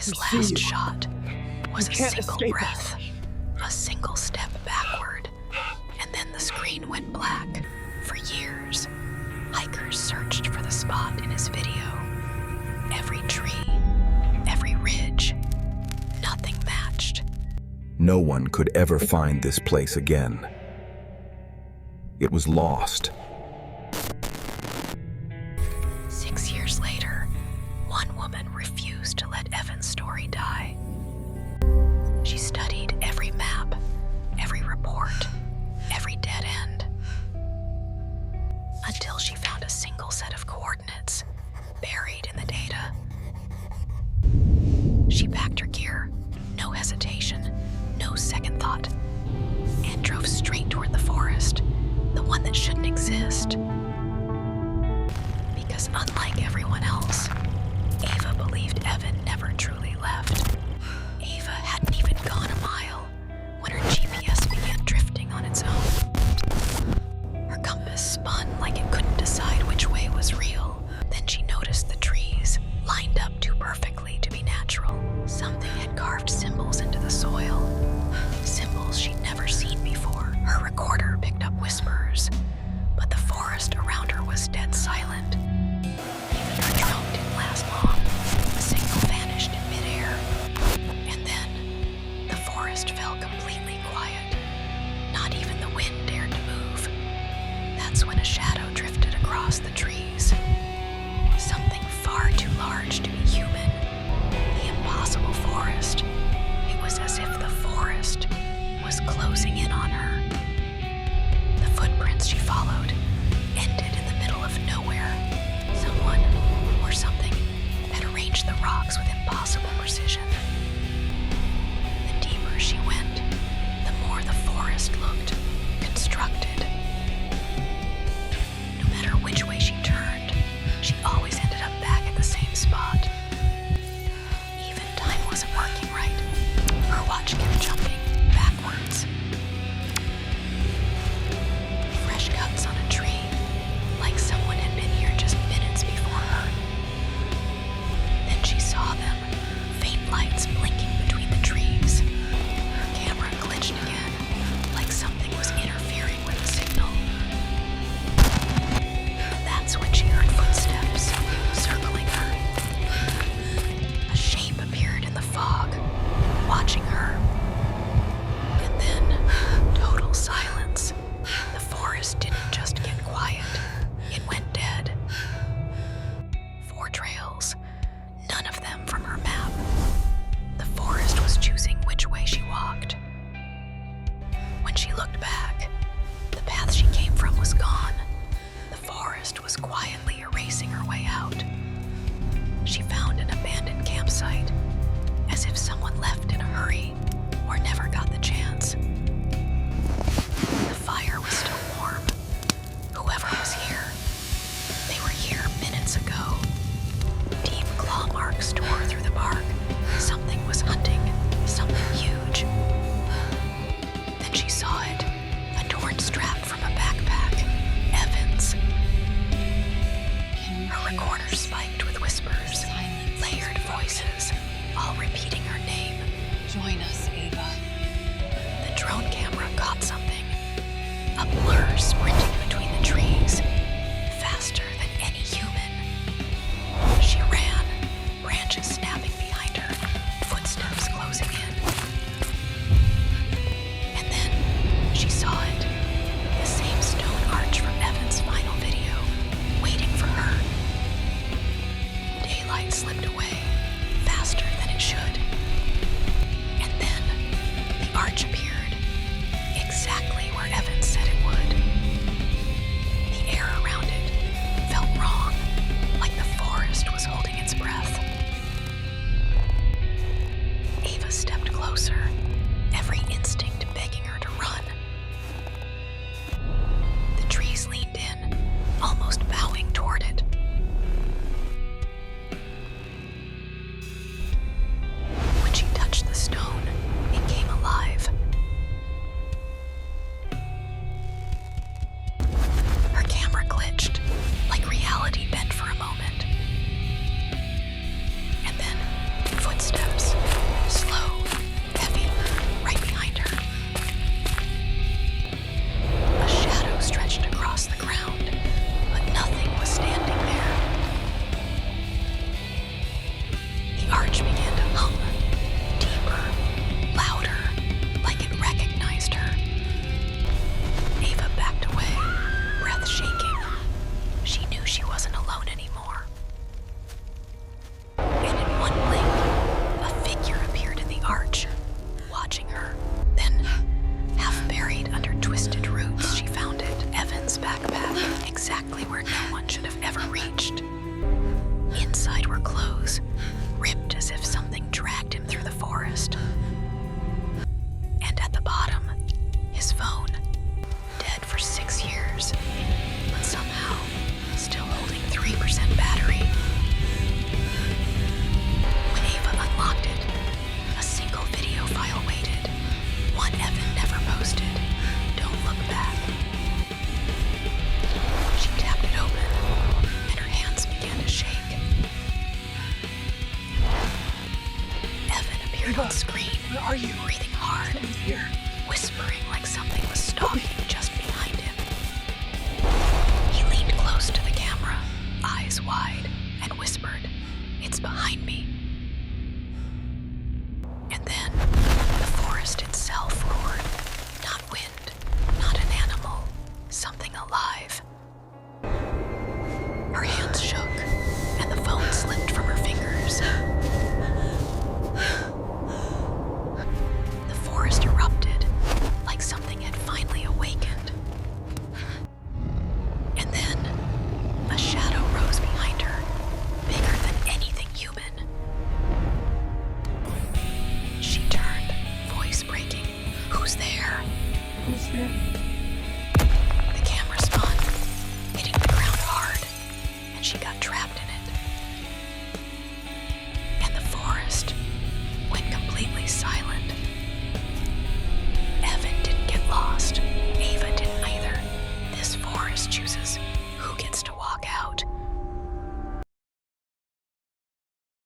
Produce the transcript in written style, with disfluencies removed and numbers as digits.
This can see last you. shot was You a can't single escape it. breath, a single step backward, and then the screen went black. For years, hikers searched for the spot in his video. Every tree, every ridge, nothing matched. No one could ever find this place again. It was lost. 6 years later, one woman refused to let Evan's story die. She studied every map, every report, every dead end, until she found a single set of coordinates buried in the data. She packed her gear, no hesitation, no second thought, and drove straight toward the forest, the one that shouldn't exist. Because unlike everyone else, Ava believed Evan never truly left. Ava hadn't even gone a mile when her GPS began drifting on its own. Her compass spun like it couldn't decide which way was real. Then she noticed the trees lined up too perfectly to be natural. Something had carved symbols into the soil, symbols she'd never seen before. Her recorder picked up whispers, but the forest around her was dead silent. Even her drone didn't last long. The signal vanished in midair. And then, the forest fell completely quiet. Not even the wind dared to move. That's when a shadow drifted across the trees. Something far too large to be human. The impossible forest. It was as if the forest was closing in on her. The footprints she followed ended in the middle of nowhere. Someone, or something, had arranged the rocks with impossible precision. The deeper she went, the more the forest looked constructed. No matter which way she turned, she always ended up back at the same spot. Even time wasn't working right. Her watch kept jumping backwards. Fresh cuts on a tree, like someone had been here just minutes before her. Then she saw them, faint lights blinking between the trees. Her camera glitched again, like something was interfering with the signal. And that's when she heard footsteps circling her. A shape appeared in the fog, watching her. And then, total silence. The forest didn't just get quiet, it went dead. 4 trails, none of them from her map. The forest was choosing which way she walked. When she looked back, the path she came from was gone. The forest was quietly erasing her way out. She found an abandoned campsite, as if someone left in a hurry or never got the chance. The fire was still warm. Whoever was exactly where no one should have ever reached. Inside were clothes, ripped as if something dragged him through the forest. And at the bottom, his phone, dead for 6 years, but somehow still holding 3% battery. When Ava unlocked it, a single video file waited, one Evan never posted. Don't look back. She tapped it open, and her hands began to shake. Evan appeared on screen, Where are you? breathing hard, I'm here. whispering like something was stalking just behind him. He leaned close to the camera, eyes wide, and whispered, "It's behind me." And then, the forest itself roared. Not wind, not an animal, something alive.